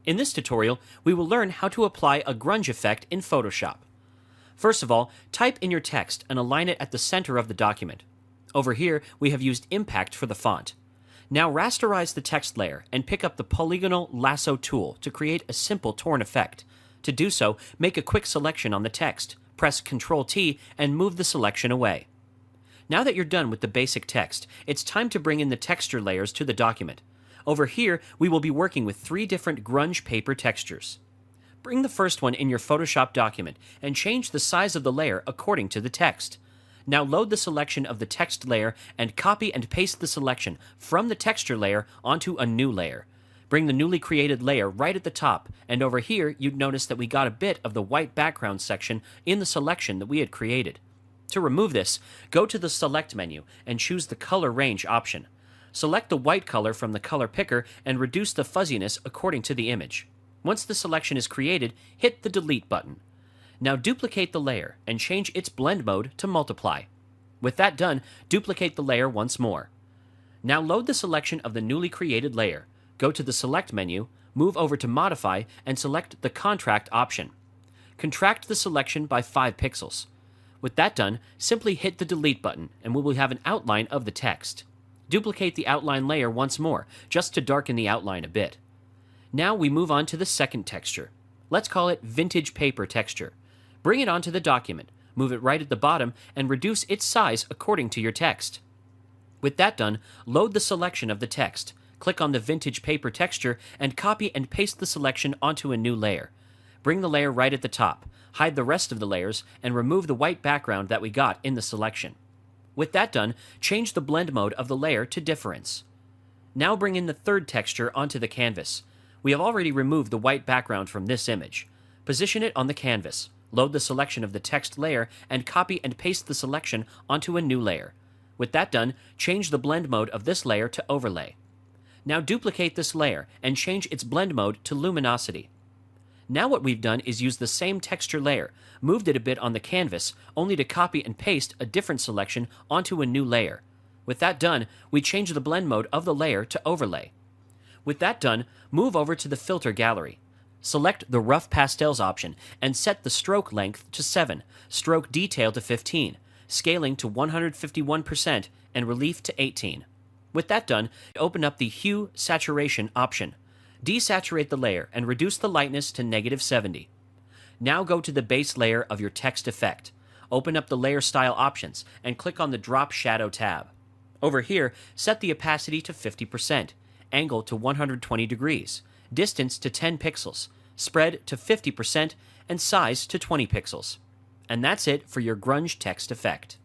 In this tutorial, we will learn how to apply a grunge effect in Photoshop. First of all, type in your text and align it at the center of the document. Over here, we have used impact for the font. Now rasterize the text layer and pick up the polygonal lasso tool to create a simple torn effect. To do so, make a quick selection on the text, press Ctrl-T, and move the selection away. Now that you're done with the basic text, it's time to bring in the texture layers to the document. Over here, we will be working with 3 different grunge paper textures. Bring the first one in your Photoshop document and change the size of the layer according to the text. Now load the selection of the text layer and copy and paste the selection from the texture layer onto a new layer. Bring the newly created layer right at the top, and over here you'd notice that we got a bit of the white background section in the selection that we had created. To remove this, go to the Select menu and choose the Color Range option. Select the white color from the color picker and reduce the fuzziness according to the image. Once the selection is created, hit the Delete button. Now duplicate the layer and change its blend mode to multiply. With that done, duplicate the layer once more. Now load the selection of the newly created layer. Go to the Select menu, move over to Modify, and select the Contract option. Contract the selection by 5 pixels. With that done, simply hit the Delete button and we will have an outline of the text. Duplicate the outline layer once more, just to darken the outline a bit. Now we move on to the second texture. Let's call it Vintage Paper Texture. Bring it onto the document, move it right at the bottom, and reduce its size according to your text. With that done, load the selection of the text. Click on the Vintage Paper Texture and copy and paste the selection onto a new layer. Bring the layer right at the top, hide the rest of the layers, and remove the white background that we got in the selection. With that done, change the blend mode of the layer to Difference. Now bring in the third texture onto the canvas. We have already removed the white background from this image. Position it on the canvas. Load the selection of the text layer and copy and paste the selection onto a new layer. With that done, change the blend mode of this layer to Overlay. Now duplicate this layer and change its blend mode to Luminosity. Now what we've done is use the same texture layer, moved it a bit on the canvas, only to copy and paste a different selection onto a new layer. With that done, we change the blend mode of the layer to Overlay. With that done, move over to the Filter Gallery. Select the Rough Pastels option and set the stroke length to 7, stroke detail to 15, scaling to 151%, and relief to 18. With that done, open up the Hue Saturation option. Desaturate the layer and reduce the lightness to -70. Now go to the base layer of your text effect. Open up the Layer Style options and click on the Drop Shadow tab. Over here, set the opacity to 50%, angle to 120 degrees, distance to 10 pixels, spread to 50%, and size to 20 pixels. And that's it for your grunge text effect.